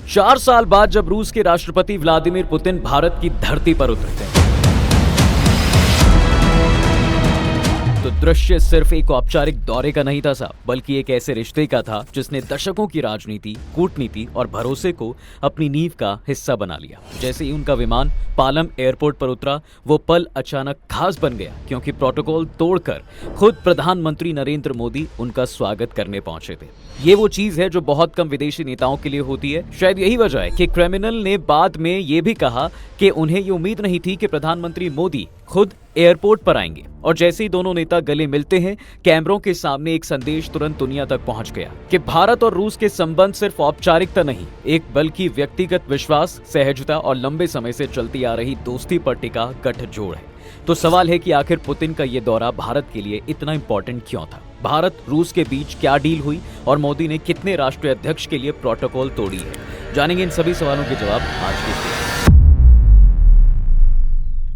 4 साल बाद जब रूस के राष्ट्रपति व्लादिमीर पुतिन भारत की धरती पर उतरते हैं तो दृश्य सिर्फ एक औपचारिक दौरे का नहीं था साहब, बल्कि एक ऐसे रिश्ते का था जिसने दशकों की राजनीति, कूटनीति और भरोसे को अपनी नींव का हिस्सा बना लिया। जैसे ही उनका विमान पालम एयरपोर्ट पर उतरा, वो पल अचानक खास बन गया, क्योंकि प्रोटोकॉल तोड़कर खुद प्रधानमंत्री नरेंद्र मोदी उनका स्वागत करने पहुंचे थे। ये वो चीज है जो बहुत कम विदेशी नेताओं के लिए होती है। शायद यही वजह है कि क्रिमिनल ने बाद में ये भी कहा कि उन्हें ये उम्मीद नहीं थी कि प्रधानमंत्री मोदी खुद एयरपोर्ट पर आएंगे। और जैसे ही दोनों नेता गले मिलते हैं, कैमरों के सामने एक संदेश तुरंत दुनिया तक पहुंच गया कि भारत और रूस के संबंध सिर्फ औपचारिकता नहीं, एक बल्कि व्यक्तिगत विश्वास, सहजता और लंबे समय से चलती आ रही दोस्ती पर टिका गठजोड़ है। तो सवाल है कि आखिर पुतिन का ये दौरा भारत के लिए इतना इंपॉर्टेंट क्यों था? भारत रूस के बीच क्या डील हुई और मोदी ने कितने राष्ट्रीय अध्यक्ष के लिए प्रोटोकॉल तोड़ी है? जानेंगे इन सभी सवालों के जवाब आज के वीडियो।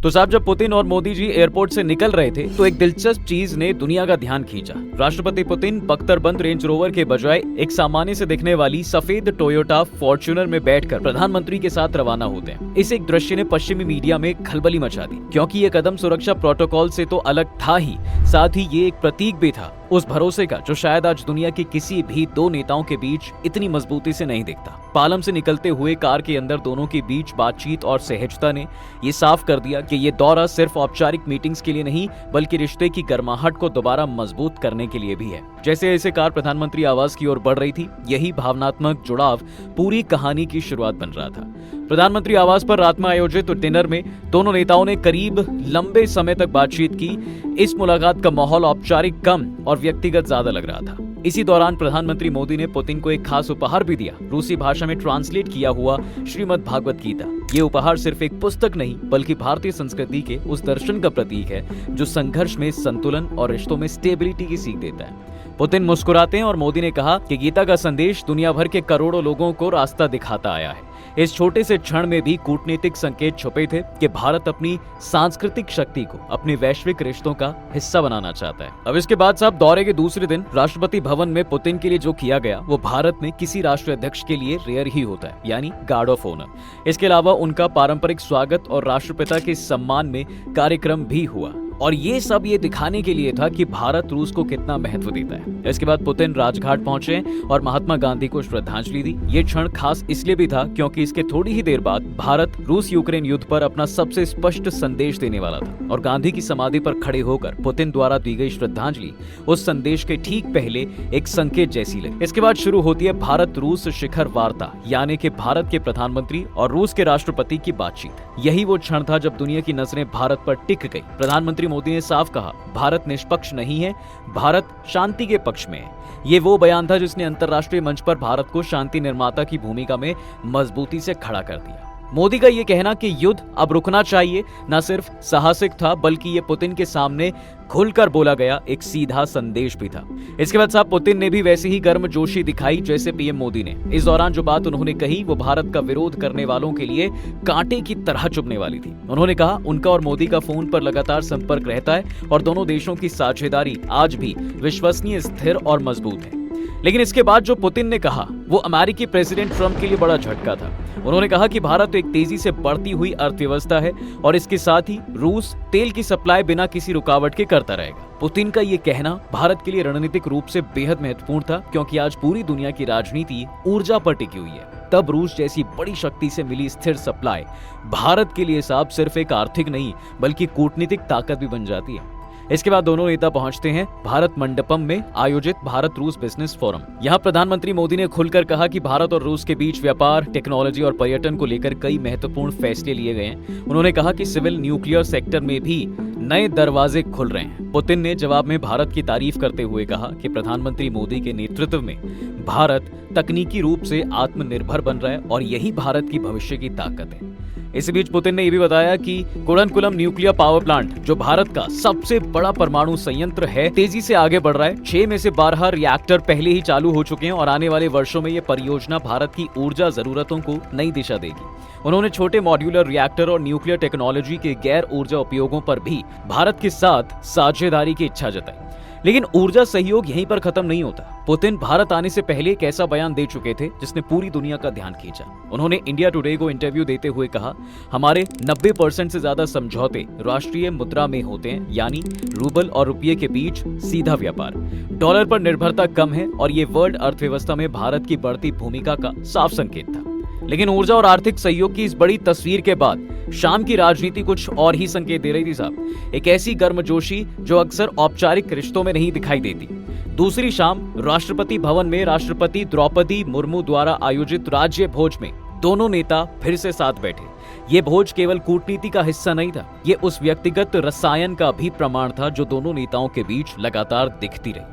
तो साहब, जब पुतिन और मोदी जी एयरपोर्ट से निकल रहे थे तो एक दिलचस्प चीज ने दुनिया का ध्यान खींचा। राष्ट्रपति पुतिन बख्तरबंद रेंज रोवर के बजाय एक सामान्य से दिखने वाली सफेद टोयोटा फॉर्च्यूनर में बैठकर प्रधानमंत्री के साथ रवाना होते हैं। इस एक दृश्य ने पश्चिमी मीडिया में खलबली मचा दी, क्योंकि ये कदम सुरक्षा प्रोटोकॉल से तो अलग था ही, साथ ही ये एक प्रतीक भी था उस भरोसे का जो शायद आज दुनिया के किसी भी दो नेताओं के बीच इतनी मजबूती से नहीं दिखता। पालम से निकलते हुए कार के अंदर दोनों के बीच बातचीत और सहजता ने ये साफ कर दिया कि ये दौरा सिर्फ औपचारिक मीटिंग्स के लिए नहीं, बल्कि रिश्ते की गर्माहट को दोबारा मजबूत करने के लिए भी है। जैसे जैसे कार प्रधानमंत्री आवास की ओर बढ़ रही थी, यही भावनात्मक जुड़ाव पूरी कहानी की शुरुआत बन रहा था। प्रधानमंत्री आवास पर रात में आयोजित डिनर में दोनों नेताओं ने करीब लंबे समय तक बातचीत की। इस मुलाकात का माहौल औपचारिक कम और व्यक्तिगत ज्यादा लग रहा था। इसी दौरान प्रधानमंत्री मोदी ने पुतिन को एक खास उपहार भी दिया, रूसी भाषा में ट्रांसलेट किया हुआ श्रीमद् भागवत गीता। ये उपहार सिर्फ एक पुस्तक नहीं, बल्कि भारतीय संस्कृति के उस दर्शन का प्रतीक है जो संघर्ष में संतुलन और रिश्तों में स्टेबिलिटी की सीख देता है। पुतिन मुस्कुराते हैं और मोदी ने कहा कि गीता का संदेश दुनिया भर के करोड़ों लोगों को रास्ता दिखाता आया है। इस छोटे से क्षण में भी कूटनीतिक संकेत छुपे थे कि भारत अपनी सांस्कृतिक शक्ति को अपने वैश्विक रिश्तों का हिस्सा बनाना चाहता है। अब इसके बाद साहब, दौरे के दूसरे दिन राष्ट्रपति भवन में पुतिन के लिए जो किया गया वो भारत में किसी राष्ट्रीय अध्यक्ष के लिए रेयर ही होता है, यानी गार्ड ऑफ ऑनर। इसके अलावा उनका पारंपरिक स्वागत और राष्ट्रपिता के सम्मान में कार्यक्रम भी हुआ, और ये सब ये दिखाने के लिए था कि भारत रूस को कितना महत्व देता है। इसके बाद पुतिन राजघाट पहुंचे और महात्मा गांधी को श्रद्धांजलि दी। ये क्षण खास इसलिए भी था क्योंकि इसके थोड़ी ही देर बाद भारत रूस यूक्रेन युद्ध पर अपना सबसे स्पष्ट संदेश देने वाला था, और गांधी की समाधि पर खड़े होकर पुतिन द्वारा दी गई श्रद्धांजलि उस संदेश के ठीक पहले एक संकेत जैसी लगी। इसके बाद शुरू होती है भारत रूस शिखर वार्ता, यानी कि भारत के प्रधानमंत्री और रूस के राष्ट्रपति की बातचीत। यही वो क्षण था जब दुनिया की नजरें भारत पर टिक गई। प्रधानमंत्री मोदी ने साफ कहा, भारत निष्पक्ष नहीं है, भारत शांति के पक्ष में है। ये वो बयान था जिसने अंतर्राष्ट्रीय मंच पर भारत को शांति निर्माता की भूमिका में मजबूती से खड़ा कर दिया। मोदी का ये कहना कि युद्ध अब रुकना चाहिए न सिर्फ साहसिक था, बल्कि ये पुतिन के सामने खुलकर बोला गया एक सीधा संदेश भी था। इसके बाद साहब, पुतिन ने भी वैसे ही गर्मजोशी दिखाई जैसे पीएम मोदी ने। इस दौरान जो बात उन्होंने कही वो भारत का विरोध करने वालों के लिए कांटे की तरह चुभने वाली थी। उन्होंने कहा उनका और मोदी का फोन पर लगातार संपर्क रहता है और दोनों देशों की साझेदारी आज भी विश्वसनीय, स्थिर और मजबूत है। लेकिन इसके बाद जो पुतिन ने कहा वो अमेरिकी प्रेसिडेंट ट्रंप के लिए बड़ा झटका था। उन्होंने कहा कि भारत एक तेजी से बढ़ती हुई अर्थव्यवस्था है और इसके साथ ही रूस तेल की सप्लाई बिना किसी रुकावट के करता रहेगा। पुतिन का ये कहना भारत के लिए रणनीतिक रूप से बेहद महत्वपूर्ण था, क्योंकि आज पूरी दुनिया की राजनीति ऊर्जा पर टिकी हुई है। तब रूस जैसी बड़ी शक्ति से मिली स्थिर सप्लाई भारत के लिए साहब सिर्फ एक आर्थिक नहीं, बल्कि कूटनीतिक ताकत भी बन जाती है। इसके बाद दोनों नेता पहुंचते हैं भारत मंडपम में आयोजित भारत रूस बिजनेस फोरम। यहाँ प्रधानमंत्री मोदी ने खुलकर कहा कि भारत और रूस के बीच व्यापार, टेक्नोलॉजी और पर्यटन को लेकर कई महत्वपूर्ण फैसले लिए गए हैं। उन्होंने कहा कि सिविल न्यूक्लियर सेक्टर में भी नए दरवाजे खुल रहे हैं। पुतिन ने जवाब में भारत की तारीफ करते हुए कहा कि प्रधानमंत्री मोदी के नेतृत्व में भारत तकनीकी रूप से आत्मनिर्भर बन रहा है और यही भारत की भविष्य की ताकत है। इसी बीच पुतिन ने यह भी बताया कि कुडनकुलम न्यूक्लियर पावर प्लांट, जो भारत का सबसे बड़ा परमाणु संयंत्र है, तेजी से आगे बढ़ रहा है। 6 में से 12 रिएक्टर पहले ही चालू हो चुके हैं और आने वाले वर्षों में यह परियोजना भारत की ऊर्जा जरूरतों को नई दिशा देगी। उन्होंने छोटे मॉड्यूलर रिएक्टर और न्यूक्लियर टेक्नोलॉजी के गैर ऊर्जा उपयोगों पर भी भारत के साथ साझेदारी की इच्छा जताई। लेकिन ऊर्जा सहयोग यहीं पर खत्म नहीं होता। पुतिन भारत आने से पहले एक ऐसा बयान दे चुके थे जिसने पूरी दुनिया का ध्यान खींचा। उन्होंने इंडिया टुडे को इंटरव्यू देते हुए कहा, हमारे 90% से ज्यादा समझौते राष्ट्रीय मुद्रा में होते हैं, यानी रूबल और रुपये के बीच सीधा व्यापार। डॉलर पर निर्भरता कम है और ये वर्ल्ड अर्थव्यवस्था में भारत की बढ़ती भूमिका का साफ संकेत था। लेकिन ऊर्जा और आर्थिक सहयोग की इस बड़ी तस्वीर के बाद शाम की राजनीति कुछ और ही संकेत दे रही थी साहब। एक ऐसी गर्मजोशी जो अक्सर औपचारिक रिश्तों में नहीं दिखाई देती। दूसरी शाम राष्ट्रपति भवन में राष्ट्रपति द्रौपदी मुर्मू द्वारा आयोजित राज्य भोज में दोनों नेता फिर से साथ बैठे। ये भोज केवल कूटनीति का हिस्सा नहीं था, ये उस व्यक्तिगत रसायन का भी प्रमाण था जो दोनों नेताओं के बीच लगातार दिखती रही।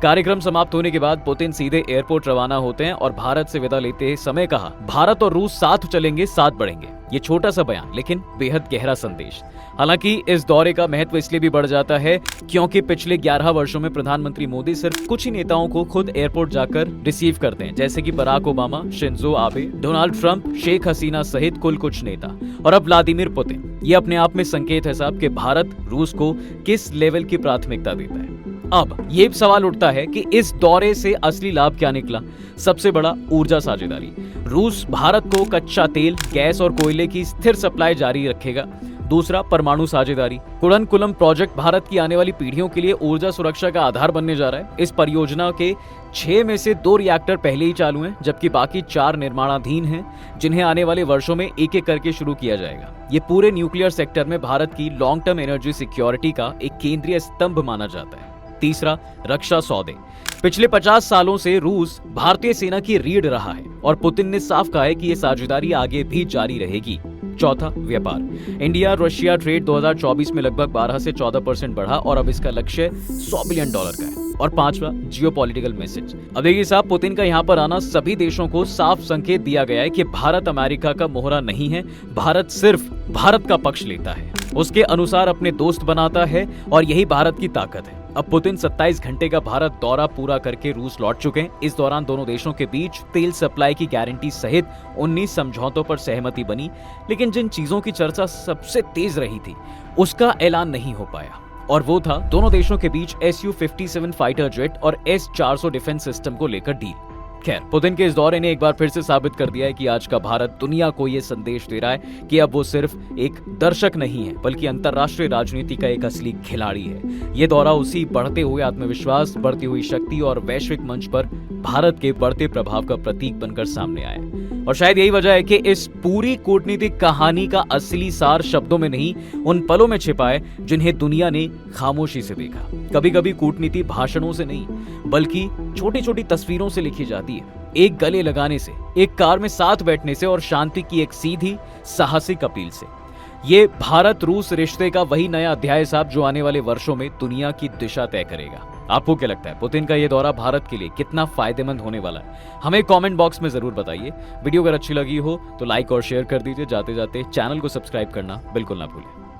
कार्यक्रम समाप्त होने के बाद पुतिन सीधे एयरपोर्ट रवाना होते हैं और भारत से विदा लेते समय कहा, भारत और रूस साथ चलेंगे, साथ बढ़ेंगे। ये छोटा सा बयान लेकिन बेहद गहरा संदेश। हालांकि इस दौरे का महत्व इसलिए भी बढ़ जाता है क्योंकि पिछले 11 वर्षों में प्रधानमंत्री मोदी सिर्फ कुछ ही नेताओं को खुद एयरपोर्ट जाकर रिसीव करते हैं, जैसे कि Barack Obama, Shinzo Abe, Donald Trump, Sheikh Hasina सहित कुल कुछ नेता, और अब व्लादिमीर पुतिन। ये अपने आप में संकेत है साहब कि भारत रूस को किस लेवल की प्राथमिकता देता है। अब ये सवाल उठता है कि इस दौरे से असली लाभ क्या निकला। सबसे बड़ा ऊर्जा साझेदारी। रूस भारत को कच्चा तेल, गैस और कोयले की स्थिर सप्लाई जारी रखेगा। दूसरा, परमाणु साझेदारी। कुड़नकुलम प्रोजेक्ट भारत की आने वाली पीढ़ियों के लिए ऊर्जा सुरक्षा का आधार बनने जा रहा है। इस परियोजना के 6 में से 2 रिएक्टर पहले ही चालू हैं, जबकि बाकी 4 निर्माणाधीन हैं, जिन्हें आने वाले वर्षों में एक-एक करके शुरू किया जाएगा। ये पूरे न्यूक्लियर सेक्टर में भारत की लॉन्ग टर्म एनर्जी सिक्योरिटी का एक केंद्रीय स्तंभ माना जाता है। तीसरा, रक्षा सौदे। पिछले 50 सालों से रूस भारतीय सेना की रीढ़ रहा है और पुतिन ने साफ कहा है कि यह साझेदारी आगे भी जारी रहेगी। चौथा, व्यापार। इंडिया रशिया ट्रेड 2024 में लगभग 12 से 14% बढ़ा और अब इसका लक्ष्य $100 बिलियन का है। और पांचवा, जियोपॉलिटिकल मैसेज। अब देखिए साहब, पुतिन का यहाँ पर आना सभी देशों को साफ संकेत दिया गया है कि भारत अमेरिका का मोहरा नहीं है। भारत सिर्फ भारत का पक्ष लेता है, उसके अनुसार अपने दोस्त बनाता है और यही भारत की ताकत है। अब पुतिन 27 घंटे का भारत दौरा पूरा करके रूस लौट चुके हैं। इस दौरान दोनों देशों के बीच तेल सप्लाई की गारंटी सहित 19 समझौतों पर सहमति बनी, लेकिन जिन चीजों की चर्चा सबसे तेज रही थी उसका ऐलान नहीं हो पाया, और वो था दोनों देशों के बीच Su-57 फाइटर जेट और S-400 डिफेंस सिस्टम को लेकर डील। खैर, पुतिन के इस दौरे ने एक बार फिर से साबित कर दिया है कि आज का भारत दुनिया को ये संदेश दे रहा है कि अब वो सिर्फ एक दर्शक नहीं है, बल्कि अंतर्राष्ट्रीय राजनीति का एक असली खिलाड़ी है। ये दौरा उसी बढ़ते हुए आत्मविश्वास, बढ़ती हुई शक्ति और वैश्विक मंच पर भारत के बढ़ते प्रभाव का प्रतीक बनकर सामने आया। और शायद यही वजह है कि इस पूरी कूटनीतिक कहानी का असली सार शब्दों में नहीं, उन पलों में छिपा है जिन्हें दुनिया ने खामोशी से देखा। कभी कभी कूटनीति भाषणों से नहीं, बल्कि छोटी छोटी तस्वीरों से लिखी जाती है। एक गले लगाने से, एक कार में साथ बैठने से और शांति की एक सीधी साहसिक अपील से। ये भारत रूस रिश्ते का वही नया अध्याय साहब जो आने वाले वर्षों में दुनिया की दिशा तय करेगा। आपको क्या लगता है, पुतिन का ये दौरा भारत के लिए कितना फायदेमंद होने वाला है? हमें कमेंट बॉक्स में जरूर बताइए। वीडियो अगर अच्छी लगी हो तो लाइक और शेयर कर दीजिए। जाते जाते चैनल को सब्सक्राइब करना बिल्कुल ना भूलें।